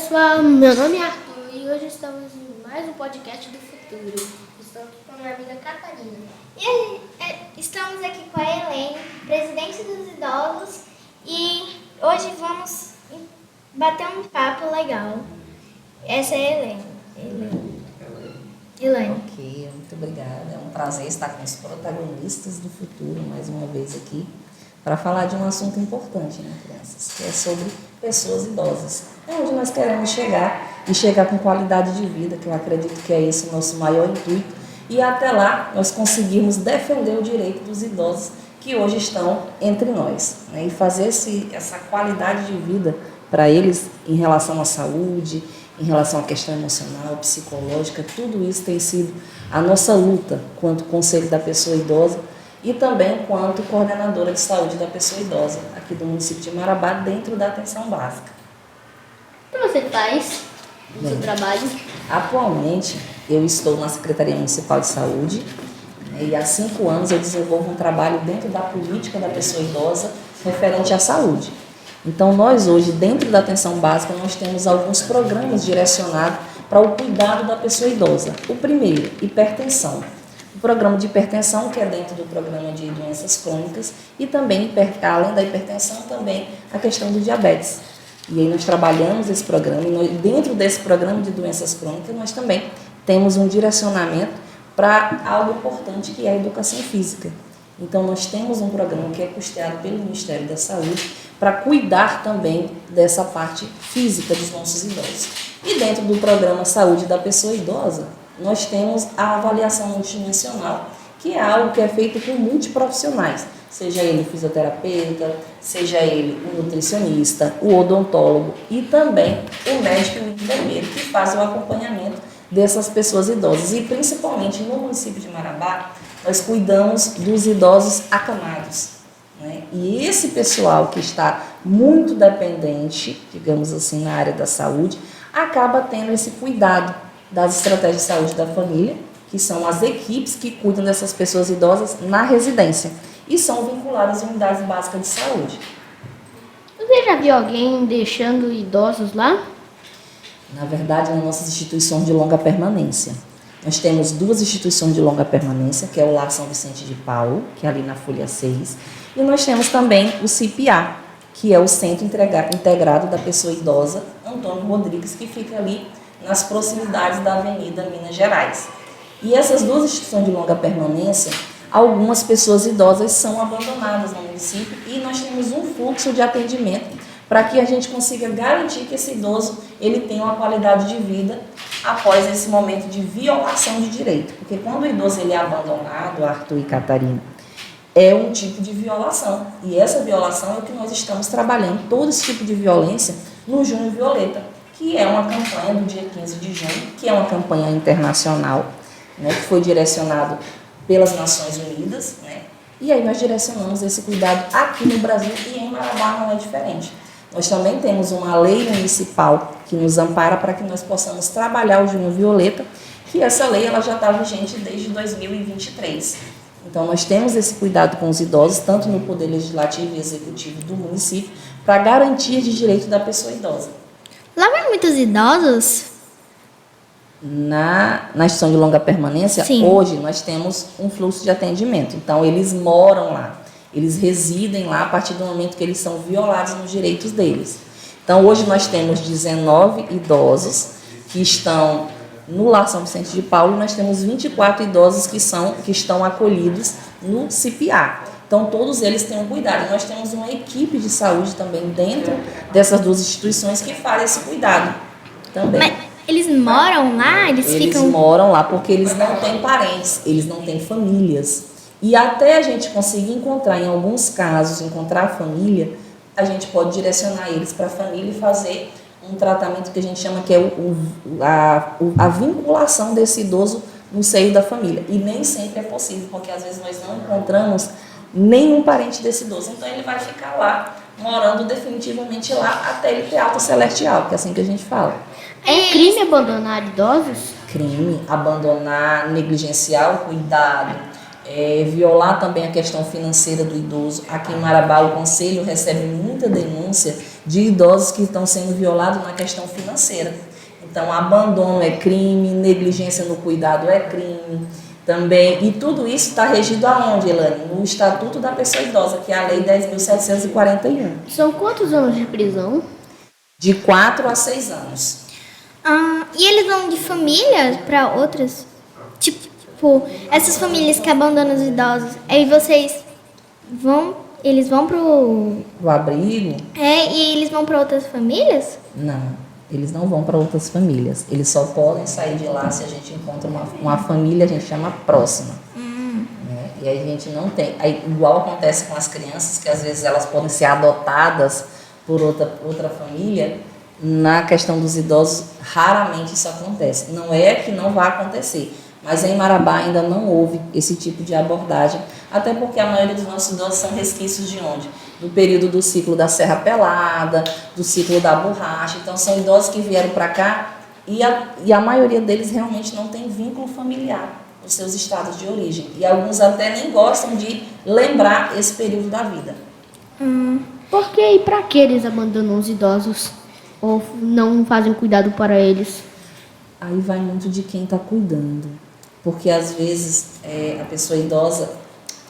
pessoal, meu nome é Arthur e hoje estamos em mais um podcast do futuro. Estou aqui com a minha amiga Catarina. Estamos aqui com a Helene, presidente dos idosos, e hoje vamos bater um papo legal. Essa é a Helene. Ok, muito obrigada. É um prazer estar com os protagonistas do futuro mais uma vez aqui para falar de um assunto importante, né, crianças? Que é sobre pessoas idosas. É onde nós queremos chegar e chegar com qualidade de vida, que eu acredito que é esse o nosso maior intuito. E até lá nós conseguirmos defender o direito dos idosos que hoje estão entre nós, né? E fazer essa qualidade de vida para eles em relação à saúde, em relação à questão emocional, psicológica. Tudo isso tem sido a nossa luta quanto Conselho da Pessoa Idosa e também quanto coordenadora de saúde da pessoa idosa aqui do município de Marabá, dentro da atenção básica. O que você faz no seu trabalho? Atualmente, eu estou na Secretaria Municipal de Saúde, né, e há 5 anos eu desenvolvo um trabalho dentro da política da pessoa idosa referente à saúde. Então, nós hoje, dentro da atenção básica, nós temos alguns programas direcionados para o cuidado da pessoa idosa. O primeiro, hipertensão. O programa de hipertensão, que é dentro do programa de doenças crônicas, e também, além da hipertensão, também a questão do diabetes. E aí nós trabalhamos esse programa, e dentro desse programa de doenças crônicas, nós também temos um direcionamento para algo importante, que é a educação física. Então, nós temos um programa que é custeado pelo Ministério da Saúde para cuidar também dessa parte física dos nossos idosos. E dentro do programa Saúde da Pessoa Idosa, nós temos a avaliação multidimensional, que é algo que é feito por multiprofissionais, seja ele o fisioterapeuta, seja ele o nutricionista, o odontólogo e também o médico e o enfermeiro, que fazem o acompanhamento dessas pessoas idosas. E principalmente no município de Marabá, nós cuidamos dos idosos acamados, né? E esse pessoal que está muito dependente, digamos assim, na área da saúde, acaba tendo esse cuidado das estratégias de saúde da família, que são as equipes que cuidam dessas pessoas idosas na residência e são vinculadas em unidades básicas de saúde. Você já viu alguém deixando idosos lá? Na verdade, nas nossas instituições de longa permanência. Nós temos 2 instituições de longa permanência, que é o Lar São Vicente de Paulo, que é ali na Folha 6, e nós temos também o CIPA, que é o Centro Integrado da Pessoa Idosa Antônio Rodrigues, que fica ali nas proximidades da Avenida Minas Gerais. E essas 2 instituições de longa permanência, algumas pessoas idosas são abandonadas no município e nós temos um fluxo de atendimento para que a gente consiga garantir que esse idoso ele tenha uma qualidade de vida após esse momento de violação de direito. Porque quando o idoso ele é abandonado, Arthur e Catarina, é um tipo de violação. E essa violação é o que nós estamos trabalhando, todo esse tipo de violência, no Junho Violeta, que é uma campanha do dia 15 de junho, que é uma campanha internacional, né, que foi direcionado pelas Nações Unidas, né, e aí nós direcionamos esse cuidado aqui no Brasil e em Marabá não é diferente. Nós também temos uma lei municipal que nos ampara para que nós possamos trabalhar o Junho Violeta, que essa lei ela já está vigente desde 2023. Então, nós temos esse cuidado com os idosos, tanto no Poder Legislativo e Executivo do município, para garantia de direito da pessoa idosa. Lá vai muitos idosos? Na instituição de longa permanência, Sim. Hoje nós temos um fluxo de atendimento. Então, eles moram lá, eles residem lá a partir do momento que eles são violados nos direitos deles. Então, hoje nós temos 19 idosos que estão no Lar São Vicente de Paulo, nós temos 24 idosos que estão acolhidos no CIPA. Então, todos eles têm um cuidado. Nós temos uma equipe de saúde também dentro dessas 2 instituições que faz esse cuidado também. Mas eles moram lá? Eles moram lá porque eles não têm parentes, eles não têm famílias. E até a gente conseguir encontrar, em alguns casos, encontrar a família, a gente pode direcionar eles para a família e fazer um tratamento que a gente chama que é a vinculação desse idoso no seio da família. E nem sempre é possível, porque às vezes nós não encontramos nenhum parente desse idoso. Então ele vai ficar lá, morando definitivamente lá, até ele ter alta celestial, que é assim que a gente fala. É crime abandonar idosos? Crime, abandonar, negligenciar o cuidado, violar também a questão financeira do idoso. Aqui em Marabá, o Conselho recebe muita denúncia de idosos que estão sendo violados na questão financeira. Então, abandono é crime, negligência no cuidado é crime também. E tudo isso está regido aonde, Elane? No Estatuto da Pessoa Idosa, que é a Lei 10.741. São quantos anos de prisão? De 4 a 6 anos. E eles vão de famílias para outras? Tipo, essas famílias que abandonam os idosos, aí eles vão pro... O abrigo? E eles vão para outras famílias? Não, eles não vão para outras famílias. Eles só podem sair de lá se a gente encontra uma família, a gente chama próxima. Né? E aí a gente não tem. Aí, igual acontece com as crianças, que às vezes elas podem ser adotadas por outra família, na questão dos idosos, raramente isso acontece. Não é que não vai acontecer, mas em Marabá ainda não houve esse tipo de abordagem, até porque a maioria dos nossos idosos são resquícios de onde? Do período do ciclo da Serra Pelada, do ciclo da borracha. Então são idosos que vieram para cá e a maioria deles realmente não tem vínculo familiar nos seus estados de origem. E alguns até nem gostam de lembrar esse período da vida. Por que e para que eles abandonam os idosos? Ou não fazem cuidado para eles? Aí vai muito de quem está cuidando. Porque às vezes a pessoa idosa,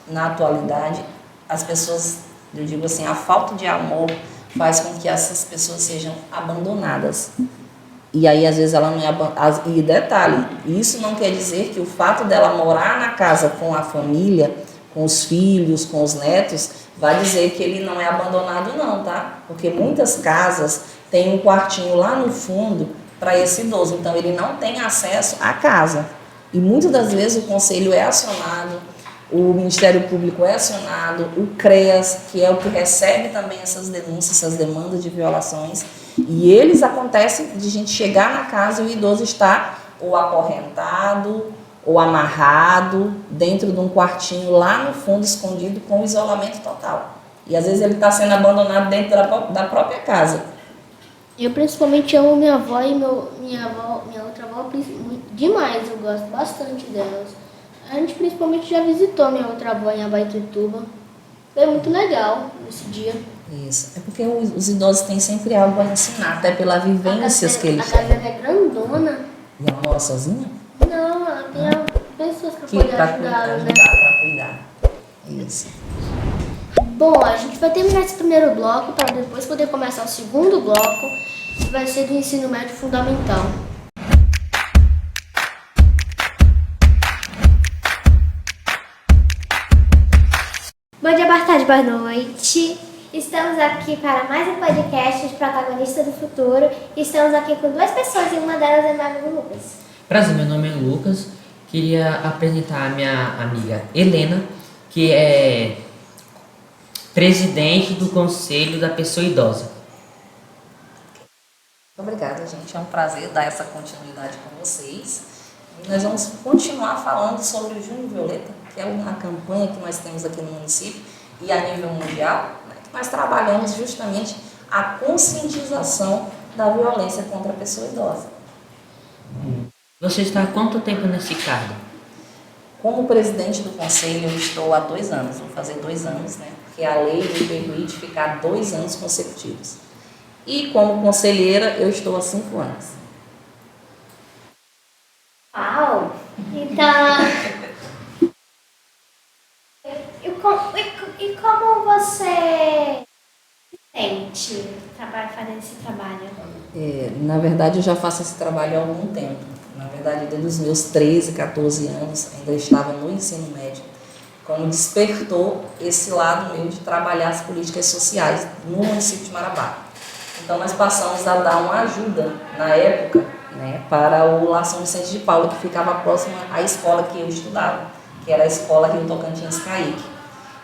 na atualidade, as pessoas, eu digo assim, a falta de amor faz com que essas pessoas sejam abandonadas. E aí às vezes ela não é e detalhe, isso não quer dizer que o fato dela morar na casa com a família, com os filhos, com os netos, vai dizer que ele não é abandonado não, tá? Porque muitas casas têm um quartinho lá no fundo para esse idoso, então ele não tem acesso à casa. E muitas das vezes o conselho é acionado, o Ministério Público é acionado, o CREAS, que é o que recebe também essas denúncias, essas demandas de violações, e eles acontecem de gente chegar na casa e o idoso está ou acorrentado ou amarrado dentro de um quartinho lá no fundo, escondido, com isolamento total. E às vezes ele está sendo abandonado dentro da própria casa. Eu principalmente amo minha avó e minha outra avó demais, eu gosto bastante delas. A gente principalmente já visitou minha outra avó em Abaetutuba. Foi muito legal esse dia. Isso, é porque os idosos têm sempre algo a ensinar, até pelas vivências que eles têm. A casa é grandona. E ela mora sozinha? Não, ela tem pessoas para poder ajudar, né? Para cuidar. Isso. Bom, a gente vai terminar esse primeiro bloco para depois poder começar o segundo bloco, que vai ser do ensino médio fundamental. Bom dia, boa tarde, boa noite. Estamos aqui para mais um podcast de Protagonista do Futuro. Estamos aqui com duas pessoas e uma delas é meu amigo Lucas. Prazer, meu nome é Lucas. Queria apresentar a minha amiga Helena, que é presidente do Conselho da Pessoa Idosa. Obrigada, gente. É um prazer dar essa continuidade com vocês. E nós vamos continuar falando sobre o Junho Violeta, que é uma campanha que nós temos aqui no município e a nível mundial, né, que nós trabalhamos justamente a conscientização da violência contra a pessoa idosa. Você está há quanto tempo nesse cargo? Como presidente do conselho, eu estou há 2 anos, vou fazer 2 anos, né? Porque a lei me permite ficar 2 anos consecutivos. E como conselheira, eu estou há 5 anos. Uau! Então, e como você se sente fazendo esse trabalho? Na verdade, eu já faço esse trabalho há algum tempo. Na verdade, desde os meus 13, 14 anos, ainda estava no ensino médio, quando despertou esse lado meu de trabalhar as políticas sociais no município de Marabá. Então, nós passamos a dar uma ajuda, na época, né, para o Lar São Vicente de Paula, que ficava próximo à escola que eu estudava, que era a escola Rio Tocantins Caíque.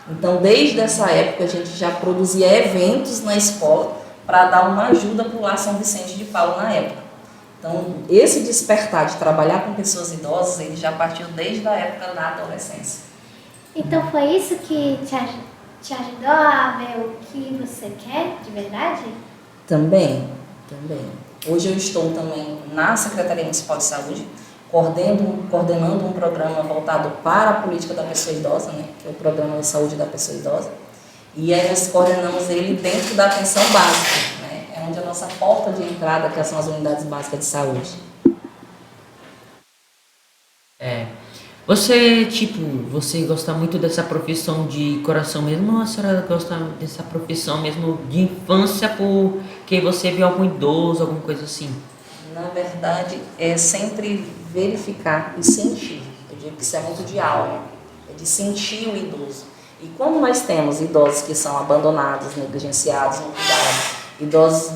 Então, desde essa época, a gente já produzia eventos na escola para dar uma ajuda para o Lar São Vicente de Paula na época. Então, esse despertar de trabalhar com pessoas idosas, ele já partiu desde a época da adolescência. Então foi isso que te ajudou a ver o que você quer de verdade? Também. Hoje eu estou também na Secretaria Municipal de Saúde, coordenando um programa voltado para a política da pessoa idosa, né, que é o Programa de Saúde da Pessoa Idosa. E aí nós coordenamos ele dentro da atenção básica, né, nossa porta de entrada, que são as unidades básicas de saúde. Você gosta muito dessa profissão de coração mesmo, ou a senhora gosta dessa profissão mesmo de infância porque você viu algum idoso, alguma coisa assim? Na verdade, é sempre verificar e sentir. Eu digo que isso é muito de alma, é de sentir o idoso. E como nós temos idosos que são abandonados, negligenciados, não cuidados, idosos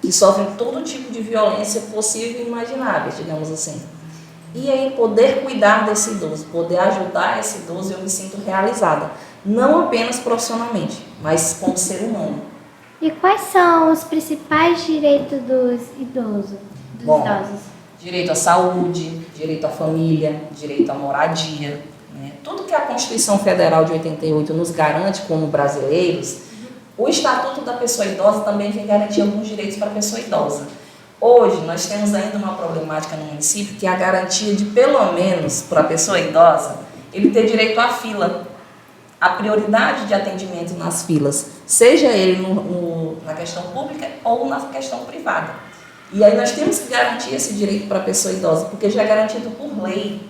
que sofrem todo tipo de violência possível e imaginável, digamos assim. E aí poder cuidar desse idoso, poder ajudar esse idoso, eu me sinto realizada. Não apenas profissionalmente, mas como ser humano. E quais são os principais direitos dos idosos? Bom, direito à saúde, direito à família, direito à moradia, né? Tudo que a Constituição Federal de 88 nos garante como brasileiros, o Estatuto da Pessoa Idosa também vem garantir alguns direitos para a pessoa idosa. Hoje, nós temos ainda uma problemática no município que é a garantia de, pelo menos, para a pessoa idosa, ele ter direito à fila, a prioridade de atendimento nas filas, seja ele na questão pública ou na questão privada. E aí nós temos que garantir esse direito para a pessoa idosa, porque já é garantido por lei,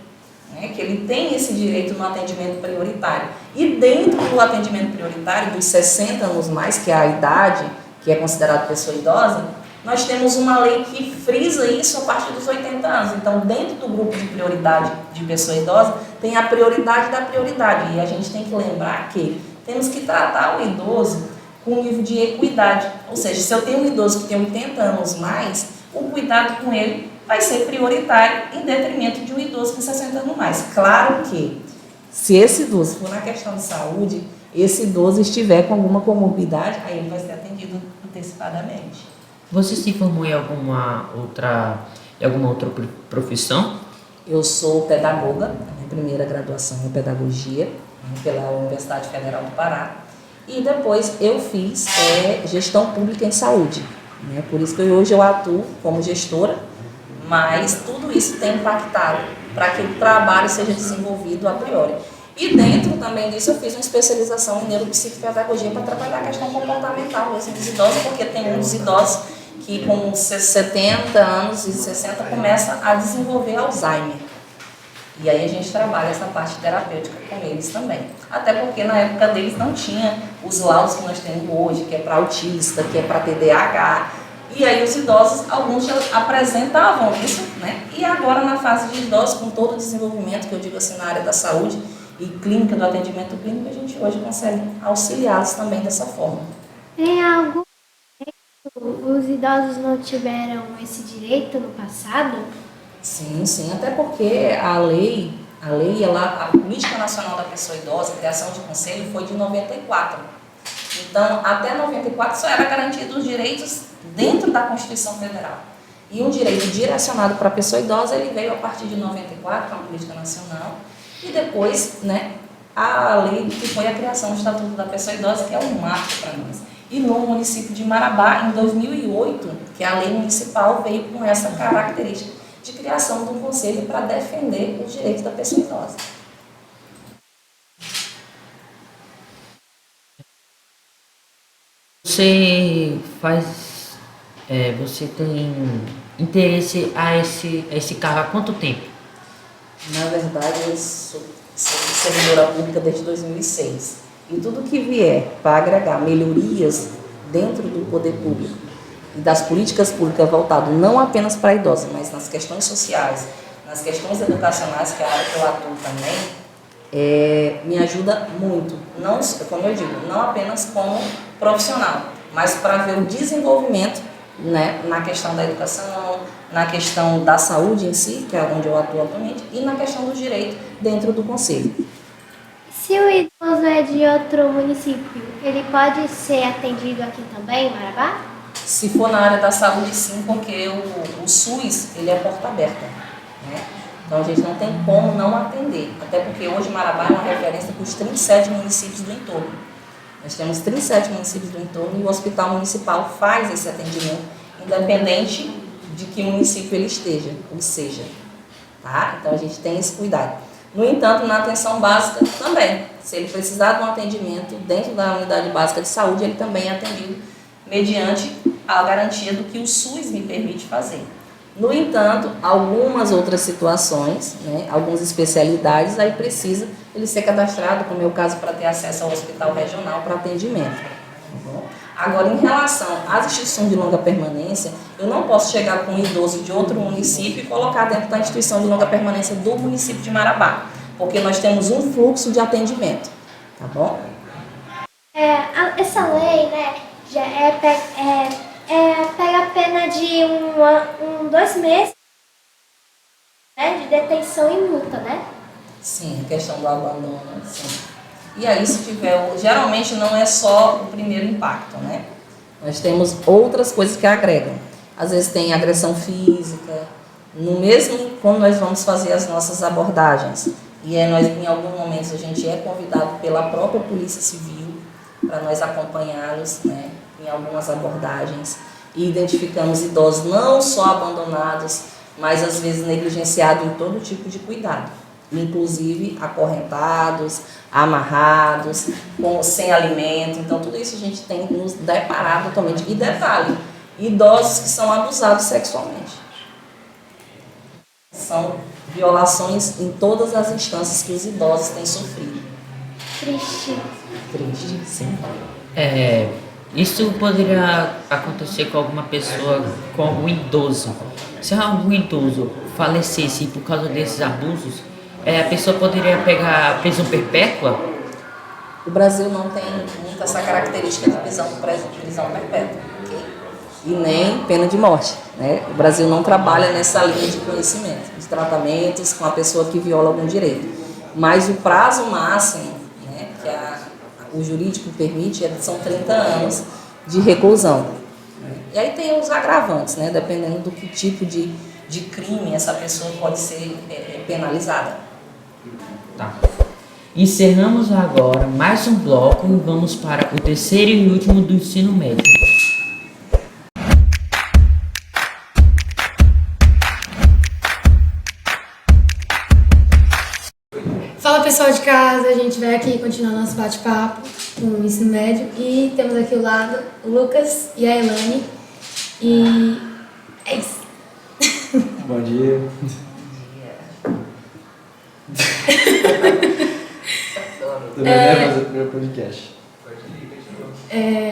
né, que ele tem esse direito no atendimento prioritário. E dentro do atendimento prioritário, dos 60 anos mais, que é a idade que é considerada pessoa idosa, nós temos uma lei que frisa isso a partir dos 80 anos. Então, dentro do grupo de prioridade de pessoa idosa, tem a prioridade da prioridade. E a gente tem que lembrar que temos que tratar o idoso com um nível de equidade. Ou seja, se eu tenho um idoso que tem 80 anos mais, o cuidado com ele vai ser prioritário em detrimento de um idoso com 60 anos mais. Claro que, se esse idoso for na questão de saúde, esse idoso estiver com alguma comorbidade, aí ele vai ser atendido antecipadamente. Você se formou em alguma outra profissão? Eu sou pedagoga, a minha primeira graduação em pedagogia, pela Universidade Federal do Pará. E depois eu fiz gestão pública em saúde. Por isso que hoje eu atuo como gestora, mas tudo isso tem impactado para que o trabalho seja desenvolvido a priori. E dentro também disso eu fiz uma especialização em neuropsicopedagogia para trabalhar a questão comportamental mesmo dos idosos, porque tem muitos idosos que com 70 anos e 60 começa a desenvolver Alzheimer. E aí a gente trabalha essa parte terapêutica com eles também. Até porque na época deles não tinha os laudos que nós temos hoje, que é para autista, que é para TDAH. E aí os idosos, alguns já apresentavam isso, né? E agora na fase de idosos, com todo o desenvolvimento, que eu digo assim, na área da saúde e clínica, do atendimento clínico, a gente hoje consegue auxiliá-los também dessa forma. Tem algum os idosos não tiveram esse direito no passado? Sim, até porque a lei, a Política Nacional da Pessoa Idosa, a criação de conselho, foi de 94. Então, até 94 só era garantido os direitos dentro da Constituição Federal. E um direito direcionado para a pessoa idosa, ele veio a partir de 94, com a Política Nacional, e depois, né, a lei que foi a criação do Estatuto da Pessoa Idosa, que é um marco para nós. E no município de Marabá, em 2008, que a lei municipal veio com essa característica de criação de um conselho para defender os direitos da pessoa idosa. Você tem interesse a esse cargo há quanto tempo? Na verdade, eu sou servidora pública desde 2006. E tudo que vier para agregar melhorias dentro do poder público e das políticas públicas voltado não apenas para idosos, mas nas questões sociais, nas questões educacionais, que é a área que eu atuo também, me ajuda muito. Não, como eu digo, não apenas como profissional, mas para ver o desenvolvimento, né, na questão da educação, na questão da saúde em si, que é onde eu atuo atualmente, e na questão do direito dentro do conselho. Se o idoso é de outro município, ele pode ser atendido aqui também, em Marabá? Se for na área da saúde, sim, porque o SUS, ele é porta aberta, né? Então a gente não tem como não atender, até porque hoje Marabá é uma referência para os 37 municípios do entorno. Nós temos 37 municípios do entorno e o hospital municipal faz esse atendimento, independente de que município ele esteja, ou seja, tá? Então a gente tem esse cuidado. No entanto, na atenção básica também, se ele precisar de um atendimento dentro da unidade básica de saúde, ele também é atendido mediante a garantia do que o SUS me permite fazer. No entanto, algumas outras situações, né, algumas especialidades, aí precisa ele ser cadastrado, como é o caso para ter acesso ao hospital regional para atendimento. Tá bom? Agora, em relação às instituições de longa permanência, eu não posso chegar com um idoso de outro município e colocar dentro da instituição de longa permanência do município de Marabá, porque nós temos um fluxo de atendimento, tá bom? Essa lei, né, já pega a pena de 2 meses, né, de detenção e multa, né? Sim, a questão do abandono, sim. E aí, se tiver, geralmente não é só o primeiro impacto, né? Nós temos outras coisas que agregam. Às vezes tem agressão física, no mesmo quando nós vamos fazer as nossas abordagens. E nós, em alguns momentos, a gente é convidado pela própria Polícia Civil para nós acompanhá-los, né, em algumas abordagens. E identificamos idosos não só abandonados, mas às vezes negligenciados em todo tipo de cuidado. Inclusive acorrentados, amarrados, sem alimento. Então, tudo isso a gente tem que nos deparar totalmente. E detalhe, idosos que são abusados sexualmente. São violações em todas as instâncias que os idosos têm sofrido. Triste. Triste, sim. Isso poderia acontecer com alguma pessoa, com algum idoso. Se algum idoso falecesse por causa desses abusos, a pessoa poderia pegar prisão perpétua? O Brasil não tem muito essa característica de prisão perpétua, ok? E nem pena de morte, né? O Brasil não trabalha nessa linha de conhecimento, de tratamentos com a pessoa que viola algum direito. Mas o prazo máximo, né, que o jurídico permite são 30 anos de reclusão. E aí tem os agravantes, né? Dependendo do que tipo de crime essa pessoa pode ser penalizada. Tá. Encerramos agora mais um bloco e vamos para o terceiro e último do ensino médio. Fala pessoal de casa, a gente vai aqui continuar nosso bate-papo com o ensino médio e temos aqui ao lado o Lucas e a Elane e é isso. Bom dia. Tô nervoso do meu podcast.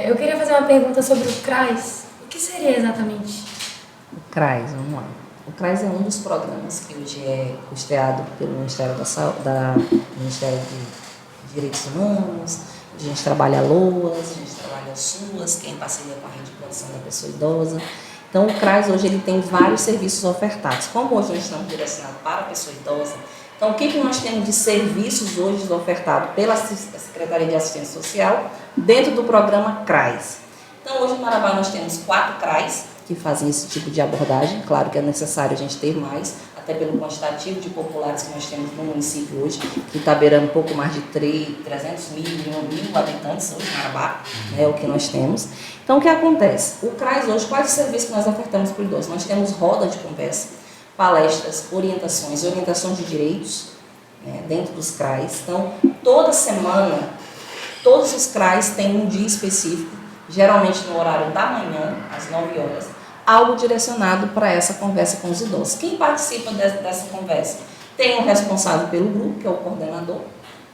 Eu queria fazer uma pergunta sobre o CRAS. O que seria exatamente? O CRAS, vamos lá. O CRAS é um dos programas que hoje é custeado pelo Ministério Ministério de Direitos Humanos. A gente trabalha a LOAS, a gente trabalha a SUAS, que é em parceria com a Rede de Proteção da Pessoa Idosa. Então, o CRAS hoje ele tem vários serviços ofertados. Como hoje nós estamos direcionados para a pessoa idosa, então o que nós temos de serviços hoje ofertados pela Secretaria de Assistência Social dentro do programa CRAS? Então, hoje em Marabá nós temos 4 CRAS que fazem esse tipo de abordagem. Claro que é necessário a gente ter mais, até pelo quantitativo de populares que nós temos no município hoje, que está beirando um pouco mais de 300 mil habitantes hoje em Marabá, é o que nós temos. Então, o que acontece? O CRAS hoje, quais os serviços que nós ofertamos para o idoso? Nós temos roda de conversa, palestras, orientações de direitos, né, dentro dos CRAS. Então, toda semana, todos os CRAS têm um dia específico, geralmente no horário da manhã, às 9 horas, algo direcionado para essa conversa com os idosos. Quem participa dessa conversa? Tem um responsável pelo grupo, que é o coordenador,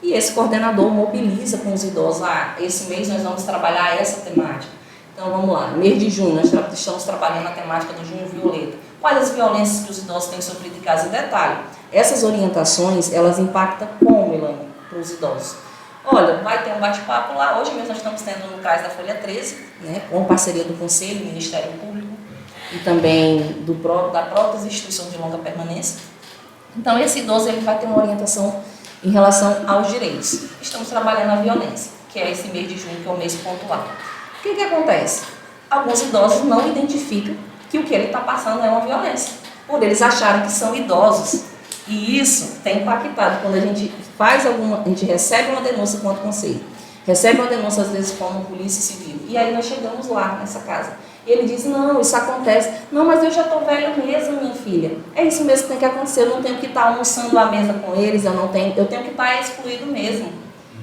e esse coordenador mobiliza com os idosos. Esse mês nós vamos trabalhar essa temática. Então, vamos lá, mês de junho, nós estamos trabalhando a temática do Junho Violeta. Quais as violências que os idosos têm sofrido em casa? E detalhe, essas orientações, elas impactam como, Elane, para os idosos? Olha, vai ter um bate-papo lá, hoje mesmo nós estamos tendo no CRAS da Folha 13, né, com parceria do Conselho, Ministério Público e também da própria instituição de longa permanência. Então, esse idoso ele vai ter uma orientação em relação aos direitos. Estamos trabalhando a violência, que é esse mês de junho, que é o mês pontual. O que acontece? Alguns idosos não identificam que o que ele está passando é uma violência, por eles acharem que são idosos. E isso tem impactado quando a gente a gente recebe uma denúncia contra o conselho, recebe uma denúncia às vezes como polícia civil, e aí nós chegamos lá nessa casa. E ele diz, não, isso acontece. Não, mas eu já estou velho mesmo, minha filha. É isso mesmo que tem que acontecer, eu não tenho que estar almoçando à mesa com eles, eu tenho que estar excluído mesmo.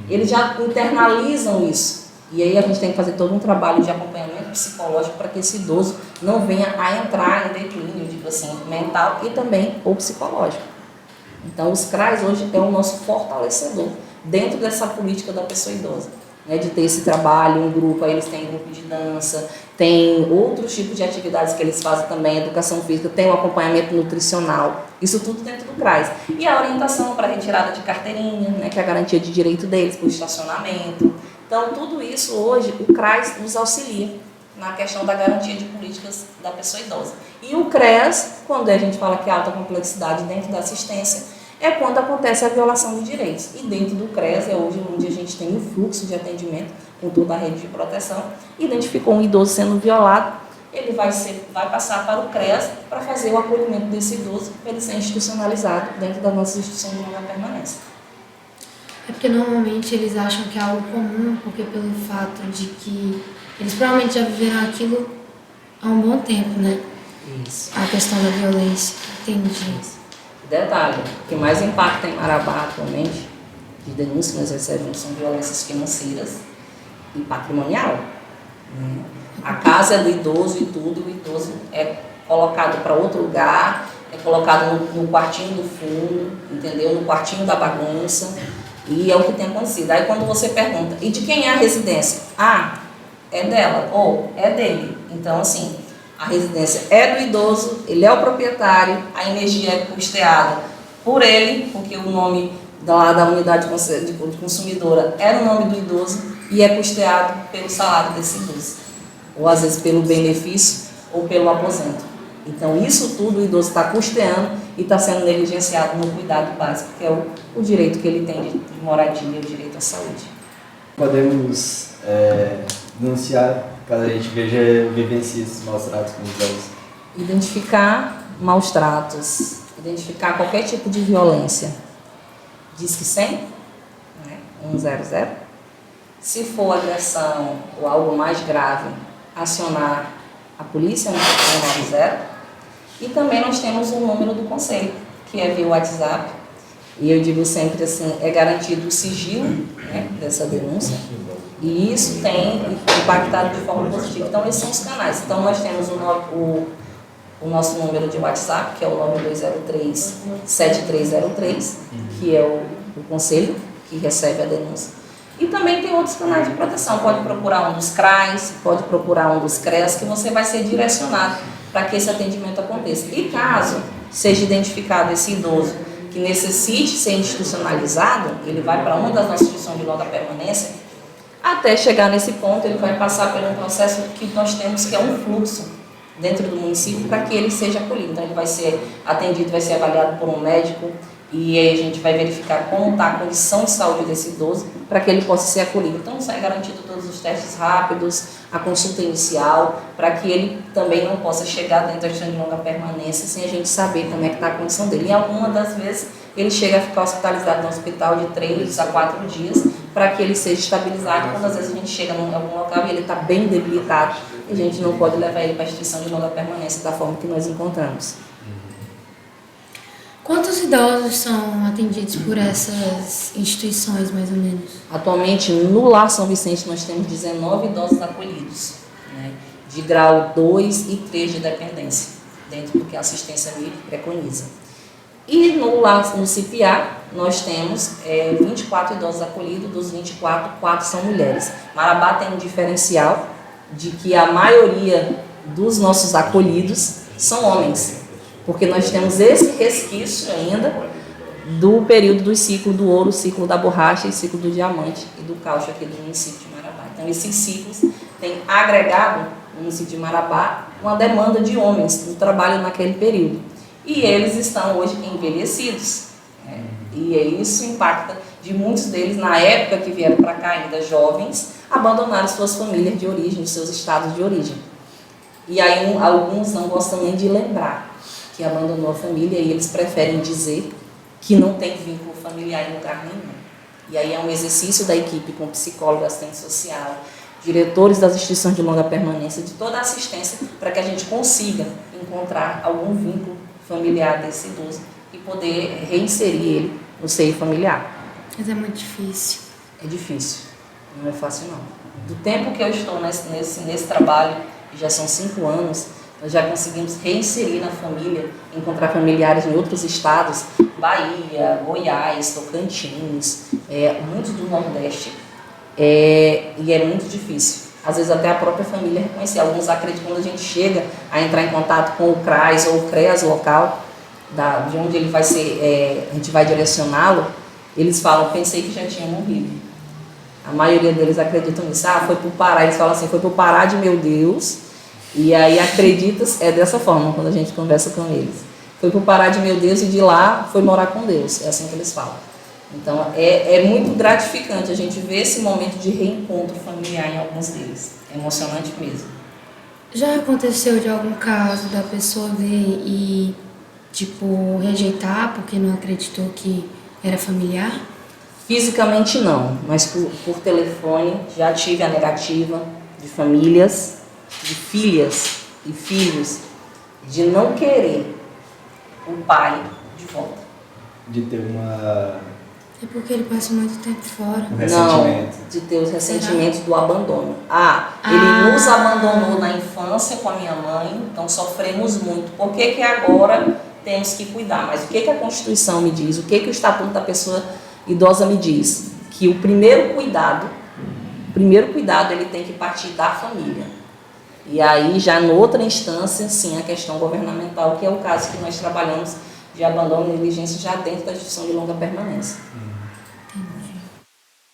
Eles já internalizam isso. E aí a gente tem que fazer todo um trabalho de acompanhamento psicológico para que esse idoso não venha a entrar em declínio, tipo assim, mental e também ou psicológico. Então os CRAs hoje é o nosso fortalecedor dentro dessa política da pessoa idosa, né, de ter esse trabalho, um grupo, aí eles têm grupo de dança, tem outros tipos de atividades que eles fazem também, educação física, tem o acompanhamento nutricional, isso tudo dentro do CRAS. E a orientação para retirada de carteirinha, né, que é a garantia de direito deles, para o estacionamento. Então, tudo isso hoje, o CRAS nos auxilia na questão da garantia de políticas da pessoa idosa. E o CREAS, quando a gente fala que é alta complexidade dentro da assistência, é quando acontece a violação de direitos. E dentro do CREAS é hoje onde a gente tem o fluxo de atendimento com toda a rede de proteção. Identificou um idoso sendo violado, ele vai passar para o CREAS para fazer o acolhimento desse idoso para ele ser institucionalizado dentro da nossa instituição de longa permanência. É porque normalmente eles acham que é algo comum, porque pelo fato de que eles provavelmente já viveram aquilo há um bom tempo, né? Isso. A questão da violência. Entendi. Detalhe, o que mais impacta em Marabá atualmente, de denúncias que nós recebemos, são violências financeiras e patrimonial. Né? A casa é do idoso e tudo, o idoso é colocado para outro lugar, é colocado no quartinho do fundo, entendeu? No quartinho da bagunça, e é o que tem acontecido. Aí quando você pergunta, e de quem é a residência? Ah, é dela, ou é dele. Então, assim, a residência é do idoso, ele é o proprietário, a energia é custeada por ele, porque o nome da unidade de consumidora é no nome do idoso e é custeado pelo salário desse idoso, ou às vezes pelo benefício ou pelo aposento. Então, isso tudo o idoso está custeando e está sendo negligenciado no cuidado básico, que é o direito que ele tem de moradia, o direito à saúde. Podemos denunciar caso a gente vivencie esses maus tratos com os idosos? Identificar maus tratos, identificar qualquer tipo de violência. Disque 100, né, 100. Se for agressão ou algo mais grave, acionar a polícia no 190. E também nós temos o número do conselho, que é via WhatsApp. E eu digo sempre assim, é garantido o sigilo, né, dessa denúncia. E isso tem impactado de forma positiva. Então, esses são os canais. Então, nós temos o nosso número de WhatsApp, que é o 9203-7303, que é o conselho que recebe a denúncia. E também tem outros canais de proteção. Pode procurar um dos CRAs, pode procurar um dos CREAS, que você vai ser direcionado para que esse atendimento aconteça. E caso seja identificado esse idoso que necessite ser institucionalizado, ele vai para uma das nossas instituições de longa permanência. Até chegar nesse ponto, ele vai passar por um processo que nós temos, que é um fluxo dentro do município, para que ele seja acolhido. Então, ele vai ser atendido, vai ser avaliado por um médico, e aí a gente vai verificar como está a condição de saúde desse idoso, para que ele possa ser acolhido. Então, sai garantido todos os testes rápidos, a consulta inicial, para que ele também não possa chegar dentro da instituição de longa permanência, sem a gente saber como é que está a condição dele. E algumas das vezes, ele chega a ficar hospitalizado no hospital de 3 a 4 dias, para que ele seja estabilizado. Quando às vezes a gente chega em algum local e ele está bem debilitado, a gente não pode levar ele para a instituição de longa permanência da forma que nós encontramos. Quantos idosos são atendidos por essas instituições, mais ou menos? Atualmente, no Lar São Vicente, nós temos 19 idosos acolhidos, né, de grau 2 e 3 de dependência, dentro do que a assistência me preconiza. E no CPA, nós temos 24 idosos acolhidos, dos 24, 4 são mulheres. Marabá tem um diferencial de que a maioria dos nossos acolhidos são homens, porque nós temos esse resquício ainda do período do ciclo do ouro, ciclo da borracha e ciclo do diamante e do caucho aqui do município de Marabá. Então, esses ciclos têm agregado no município de Marabá uma demanda de homens no trabalho naquele período. E eles estão hoje envelhecidos, né? E isso impacta de muitos deles, na época que vieram para cá, ainda jovens, abandonaram suas famílias de origem, seus estados de origem. E aí alguns não gostam nem de lembrar que abandonou a família e eles preferem dizer que não tem vínculo familiar em lugar nenhum. E aí é um exercício da equipe com psicólogo, assistente social, diretores das instituições de longa permanência, de toda a assistência, para que a gente consiga encontrar algum vínculo familiar desse idoso e poder reinserir ele no seio familiar. Mas é muito difícil. É difícil. Não é fácil, não. Do tempo que eu estou nesse trabalho, que já são 5 anos, nós já conseguimos reinserir na família, encontrar familiares em outros estados, Bahia, Goiás, Tocantins, muitos do Nordeste, e é muito difícil. Às vezes até a própria família reconhecer. Alguns acreditam quando a gente chega a entrar em contato com o CRAS ou o CREAS local, de onde ele vai ser, a gente vai direcioná-lo, eles falam, pensei que já tinha morrido. A maioria deles acreditam nisso. Foi pro Pará. Eles falam assim, foi pro Pará de meu Deus. E aí acredita, dessa forma quando a gente conversa com eles. Foi pro Pará de meu Deus e de lá foi morar com Deus. É assim que eles falam. Então é muito gratificante a gente ver esse momento de reencontro familiar em alguns deles. É emocionante mesmo. Já aconteceu de algum caso da pessoa ver e, tipo, rejeitar porque não acreditou que era familiar? Fisicamente não, mas por telefone já tive a negativa de famílias, de filhas e filhos, de não querer o pai de volta. De ter uma... É porque ele passa muito tempo fora. um ressentimento. Não, de ter os ressentimentos do abandono. Ele nos abandonou na infância com a minha mãe, então sofremos muito. Por que agora temos que cuidar? Mas o que a Constituição me diz? O que o Estatuto da Pessoa Idosa me diz? Que o primeiro cuidado ele tem que partir da família. E aí, já em outra instância, sim, a questão governamental, que é o caso que nós trabalhamos de abandono e negligência já dentro da instituição de longa permanência.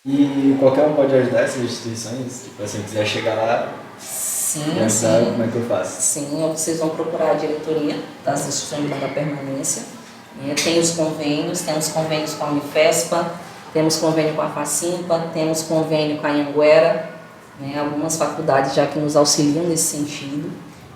E qualquer um pode ajudar essas instituições? Tipo assim, quiser chegar lá Sim, e ajudar, sim. como é que eu faço? Sim, vocês vão procurar a diretoria das instituições de longa permanência. Tem os convênios, temos convênios com a Unifespa, temos convênio com a Facimpa, temos convênio com a Anhanguera, algumas faculdades já que nos auxiliam nesse sentido,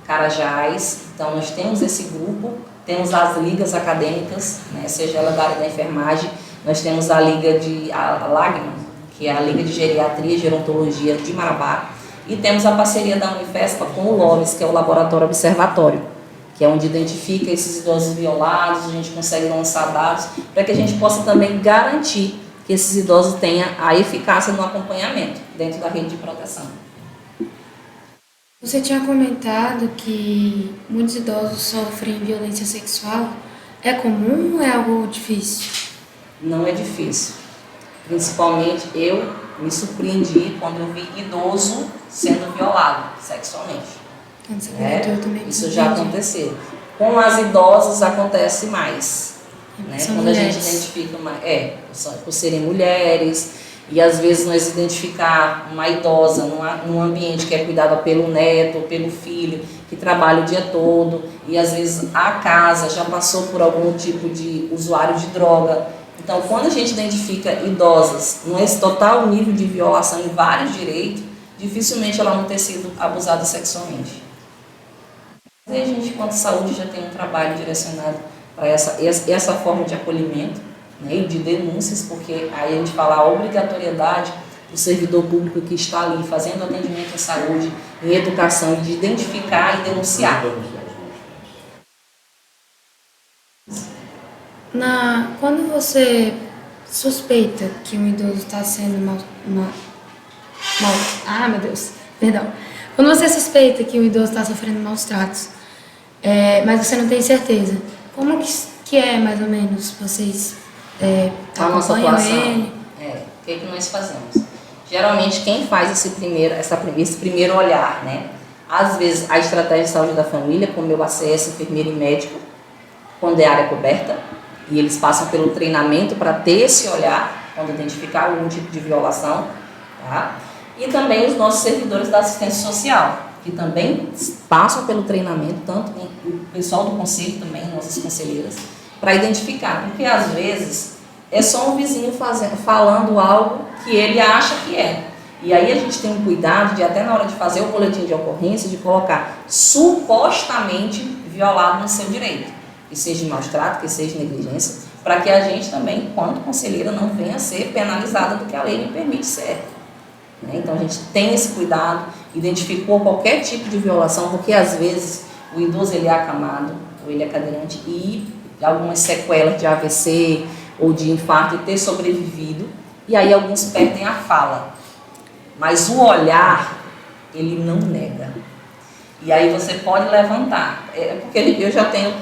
Carajás. Então nós temos esse grupo, temos as ligas acadêmicas, seja ela da área da enfermagem, nós temos a LAGMA, que é a Liga de Geriatria e Gerontologia de Marabá, e temos a parceria da Unifespa com o LOVES, que é o Laboratório Observatório, que é onde identifica esses idosos violados, a gente consegue lançar dados para que a gente possa também garantir que esses idosos tenham a eficácia no acompanhamento dentro da rede de proteção. Você tinha comentado que muitos idosos sofrem violência sexual. É comum ou é algo difícil? Não é difícil. Principalmente eu me surpreendi quando eu vi idoso sendo violado sexualmente. Quando você comentou, eu também Isso já aconteceu. Com as idosas acontece mais. São Quando a gente mulheres. identifica, por serem mulheres, e às vezes nós identificar uma idosa num ambiente que é cuidada pelo neto ou pelo filho, que trabalha o dia todo, e às vezes a casa já passou por algum tipo de usuário de droga. Então, quando a gente identifica idosas nesse total nível de violação em vários direitos, dificilmente ela não ter sido abusada sexualmente. E a gente, enquanto saúde, já tem um trabalho direcionado para essa forma de acolhimento, e de denúncias, porque aí a gente fala a obrigatoriedade do servidor público que está ali fazendo atendimento à saúde, em educação, de identificar e denunciar. Quando você suspeita que um idoso está sendo Quando você suspeita que um idoso está sofrendo maus tratos, mas você não tem certeza, como que é mais ou menos vocês A nossa acompanham atuação, ele? o que nós fazemos? Geralmente quem faz esse primeiro olhar, às vezes a estratégia de saúde da família, como eu ACS, enfermeiro e médico, quando é área coberta, e eles passam pelo treinamento para ter esse olhar, quando identificar algum tipo de violação, tá? E também os nossos servidores da assistência social, que também passam pelo treinamento, tanto o pessoal do conselho também, nossas conselheiras, para identificar, porque às vezes é só um vizinho falando algo que ele acha que é. E aí a gente tem um cuidado de, até na hora de fazer o boletim de ocorrência, de colocar supostamente violado no seu direito, que seja de maus trato, que seja de negligência, para que a gente também, enquanto conselheira, não venha a ser penalizada do que a lei me permite ser. Então a gente tem esse cuidado, identificou qualquer tipo de violação, porque às vezes o idoso ele é acamado, ou ele é cadeirante, e algumas sequelas de AVC ou de infarto e ter sobrevivido, e aí alguns perdem a fala. mas o olhar, ele não nega. E aí você pode levantar, porque eu já tenho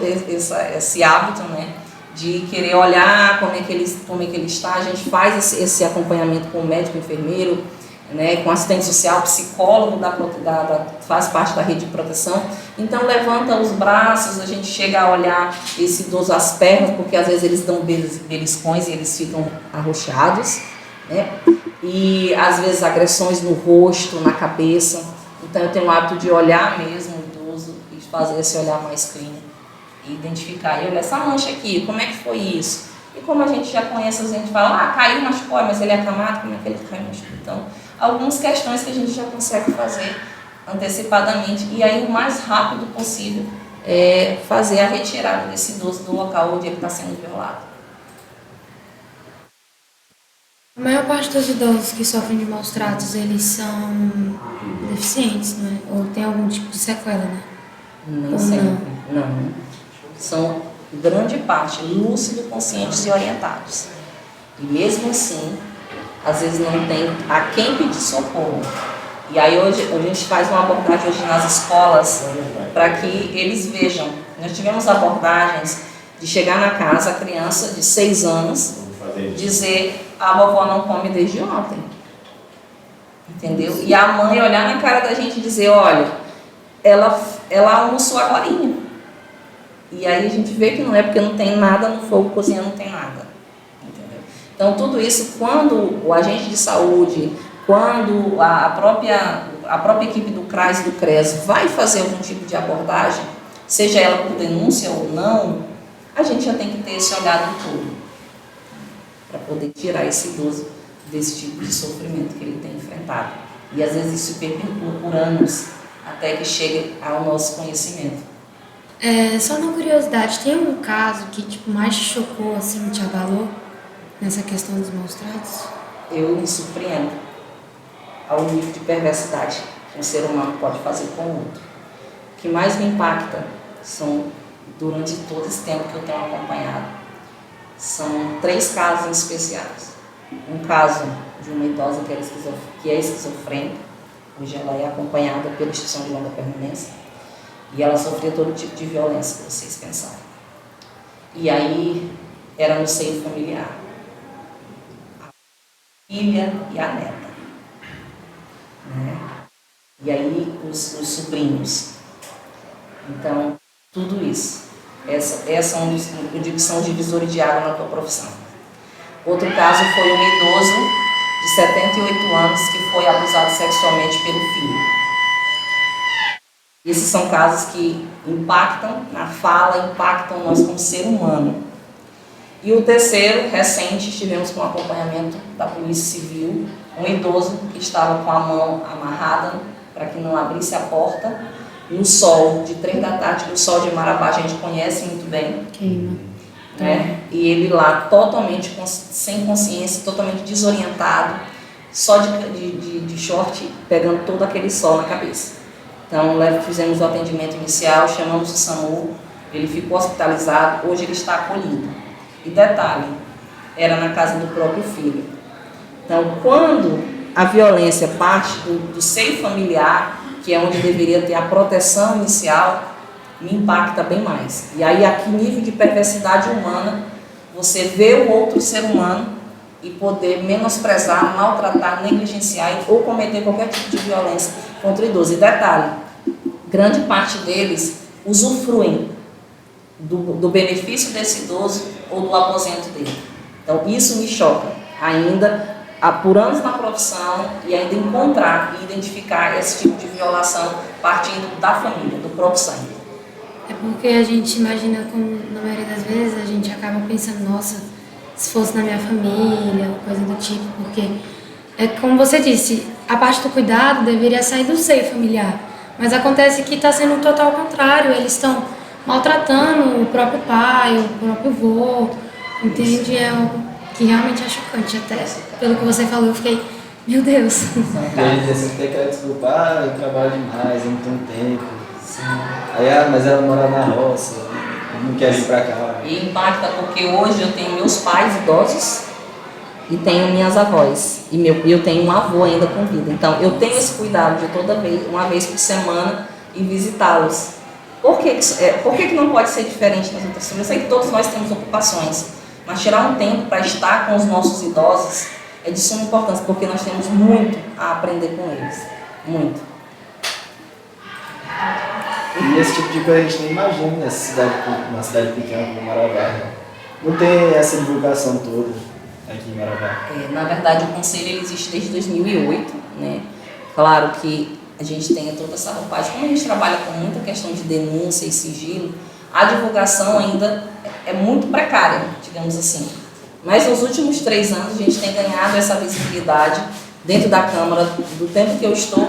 esse hábito, né, de querer olhar como é que ele está. A gente faz esse acompanhamento com o médico, enfermeiro, né, com assistente social, psicólogo, faz parte da rede de proteção. Então levanta os braços, a gente chega a olhar esse idoso, as pernas, porque às vezes eles dão beliscões e eles ficam arroxeados, né? E às vezes agressões no rosto, na cabeça. Então eu tenho o hábito de olhar mesmo o idoso e fazer esse olhar mais clínico e identificar. E olha, essa mancha aqui, como é que foi isso? E como a gente já conhece, a gente fala, caiu, machucou, mas ele é acamado, como é que ele caiu, machucou? Então, algumas questões que a gente já consegue fazer antecipadamente e aí o mais rápido possível é fazer a retirada desse idoso do local onde ele está sendo violado. A maior parte dos idosos que sofrem de maus tratos, eles são deficientes, não é? Ou tem algum tipo de sequela, né? Nem sempre, não. São, grande parte, lúcidos, conscientes e orientados. E mesmo assim, às vezes não tem a quem pedir socorro. E aí hoje a gente faz uma abordagem hoje nas escolas para que eles vejam. Nós tivemos abordagens de chegar na casa, a criança de 6 anos, dizer, a vovó não come desde ontem. Entendeu? E a mãe olhar na cara da gente e dizer, olha, ela almoçou agorinha. E aí a gente vê que não é, porque não tem nada no fogo, cozinhando não tem nada. Entendeu? Então tudo isso, quando o agente de saúde, quando a própria equipe do CRAS e do CRES vai fazer algum tipo de abordagem, seja ela por denúncia ou não, a gente já tem que ter esse olhar no todo, para poder tirar esse idoso desse tipo de sofrimento que ele tem enfrentado. E às vezes isso perpetua por anos, até que chegue ao nosso conhecimento. Só uma curiosidade, tem algum caso que mais te chocou, assim, te abalou nessa questão dos maus tratos? Eu me surpreendo ao nível de perversidade que um ser humano pode fazer com o outro. O que mais me impacta são, durante todo esse tempo que eu tenho acompanhado, são 3 casos especiais. Um caso de uma idosa que é esquizofrênica, hoje ela é acompanhada pela instituição de longa permanência, e ela sofria todo tipo de violência, que vocês pensarem. E aí era no seio familiar. A filha e a neta. Né? E aí os sobrinhos. Então, tudo isso. Essa é um dos, eu digo que são divisores de água na tua profissão. Outro caso foi um idoso de 78 anos que foi abusado sexualmente pelo filho. Esses são casos que impactam na fala, impactam nós como ser humano. E o terceiro, recente, estivemos com acompanhamento da Polícia Civil, um idoso que estava com a mão amarrada para que não abrisse a porta, no sol de 3 da tarde, que o sol de Marabá a gente conhece muito bem. Queima. Né? E ele lá totalmente sem consciência, totalmente desorientado, só de short, pegando todo aquele sol na cabeça. Então, fizemos o atendimento inicial, chamamos o SAMU, ele ficou hospitalizado, hoje ele está acolhido. E detalhe, era na casa do próprio filho. Então, quando a violência parte do seio familiar, que é onde deveria ter a proteção inicial, me impacta bem mais. E aí, a que nível de perversidade humana você vê o outro ser humano e poder menosprezar, maltratar, negligenciar ou cometer qualquer tipo de violência contra o idoso. E detalhe, grande parte deles usufruem do benefício desse idoso ou do aposento dele. Então, isso me choca. Ainda, por anos na profissão, e ainda encontrar e identificar esse tipo de violação partindo da família, do próprio sangue. É porque a gente imagina, como na maioria das vezes, a gente acaba pensando, nossa, se fosse na minha família, ou coisa do tipo, porque, como você disse, a parte do cuidado deveria sair do seio familiar, mas acontece que está sendo o total contrário, eles estão maltratando o próprio pai, o próprio avô, entende? É algo que realmente é chocante, até pelo que você falou, eu fiquei, meu Deus. E aí você tem que desculpar, eu trabalho demais, eu não tenho tempo. Sim. Aí, mas ela mora na roça, não quer vir pra cá. E impacta porque hoje eu tenho meus pais idosos, e tenho minhas avós. E eu tenho um avô ainda com vida. Então, eu tenho esse cuidado de toda vez, uma vez por semana, e visitá-los. Por que não pode ser diferente nas outras famílias? Eu sei que todos nós temos ocupações, mas tirar um tempo para estar com os nossos idosos é de suma importância, porque nós temos muito a aprender com eles. Muito. E esse tipo de coisa a gente nem imagina numa cidade pequena como Marabá. Não tem essa divulgação toda aqui em Marabá. Na verdade, o conselho ele existe desde 2008, né? Claro que a gente tem toda essa roupagem. Como a gente trabalha com muita questão de denúncia e sigilo, a divulgação ainda é muito precária, digamos assim. Mas nos últimos 3 anos a gente tem ganhado essa visibilidade dentro da Câmara. Do tempo que eu estou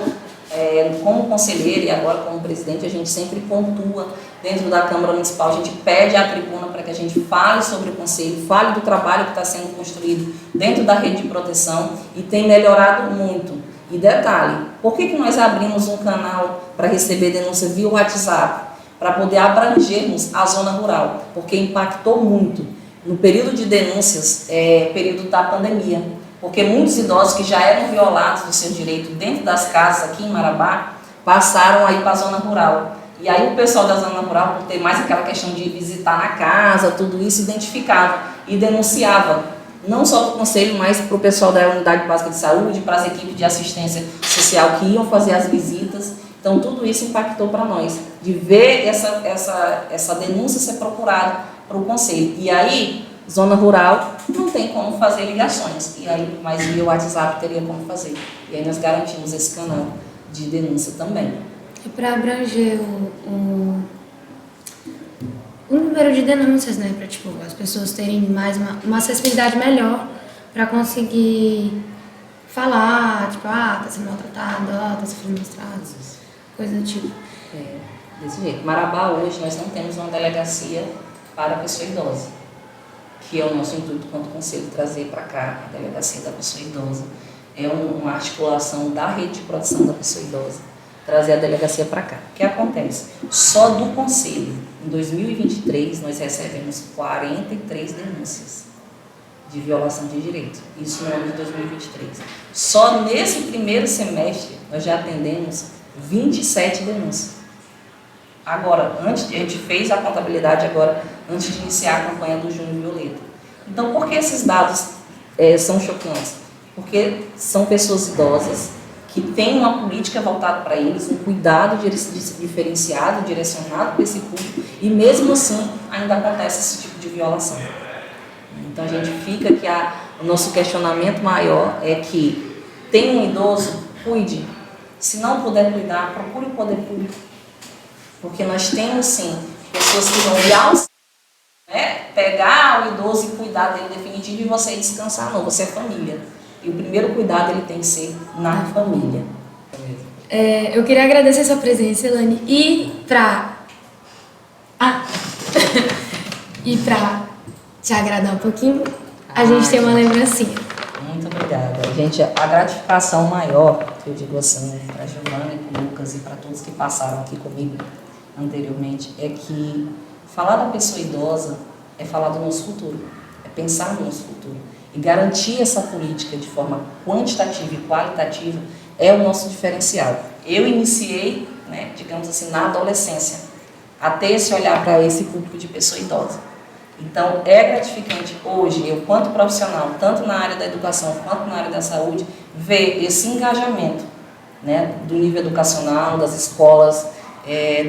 como conselheira e agora como presidente, a gente sempre pontua dentro da Câmara Municipal, a gente pede a tribuna para que a gente fale sobre o conselho, fale do trabalho que está sendo construído dentro da rede de proteção e tem melhorado muito. E detalhe, por que nós abrimos um canal para receber denúncia via WhatsApp? Para poder abrangermos a zona rural, porque impactou muito no período de denúncias, período da pandemia. Porque muitos idosos que já eram violados do seu direito dentro das casas aqui em Marabá, passaram a ir para a zona rural. E aí o pessoal da zona rural, por ter mais aquela questão de visitar na casa, tudo isso, identificava e denunciava. Não só para o conselho, mas para o pessoal da unidade básica de saúde, para as equipes de assistência social que iam fazer as visitas. Então tudo isso impactou para nós, de ver essa denúncia ser procurada para o conselho. E aí, zona rural não tem como fazer ligações, mas via WhatsApp teria como fazer. E aí nós garantimos esse canal de denúncia também. E para abranger o número de denúncias, né, para tipo, as pessoas terem mais uma acessibilidade melhor para conseguir falar, tipo, tá sendo maltratada, tá sofrendo maus coisa do tipo. Desse jeito. Marabá hoje nós não temos uma delegacia para a pessoa idosa, que é o nosso intuito quanto conselho trazer para cá a delegacia da pessoa idosa. É uma articulação da rede de proteção da pessoa idosa, trazer a delegacia para cá. O que acontece? Só do conselho, em 2023, nós recebemos 43 denúncias de violação de direito. Isso no ano de 2023. Só nesse primeiro semestre, nós já atendemos 27 denúncias. Agora, a gente fez a contabilidade agora, antes de iniciar a campanha do Junho Violeta. Então, por que esses dados são chocantes? Porque são pessoas idosas que têm uma política voltada para eles, um cuidado diferenciado, direcionado para esse público, e mesmo assim ainda acontece esse tipo de violação. Então, a gente fica que o nosso questionamento maior é que tem um idoso, cuide. Se não puder cuidar, procure o poder público. Porque nós temos, sim, pessoas que vão pegar o idoso e cuidar dele definitivo e você descansar. Não, você é família. E o primeiro cuidado ele tem que ser na família. Eu queria agradecer a sua presença, Elaine, e para te agradar um pouquinho, a gente tem uma lembrancinha. Muito obrigada. Gente, a gratificação maior, que eu digo assim, para a Giovana e para o Lucas e para todos que passaram aqui comigo anteriormente, é que falar da pessoa idosa é falar do nosso futuro, é pensar no nosso futuro. E garantir essa política de forma quantitativa e qualitativa é o nosso diferencial. Eu iniciei, digamos assim, na adolescência, a ter esse olhar para esse público de pessoa idosa. Então, é gratificante hoje, eu quanto profissional, tanto na área da educação quanto na área da saúde, ver esse engajamento, do nível educacional, das escolas,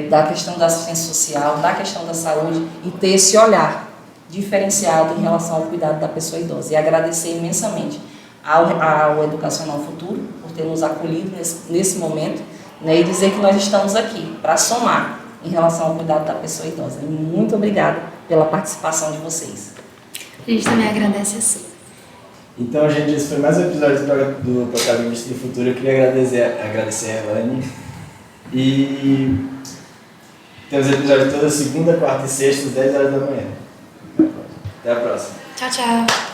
da questão da assistência social, da questão da saúde, e ter esse olhar diferenciado em relação ao cuidado da pessoa idosa. E agradecer imensamente ao Educacional Futuro por ter nos acolhido nesse momento, e dizer que nós estamos aqui para somar em relação ao cuidado da pessoa idosa. E muito obrigada pela participação de vocês. A gente também agradece a sua. Então, gente, esse foi mais um episódio do Protagonista do Futuro. Eu queria agradecer a Elaine. E temos episódio toda segunda, quarta e sexta, às 10 horas da manhã. Até a próxima. Tchau, tchau.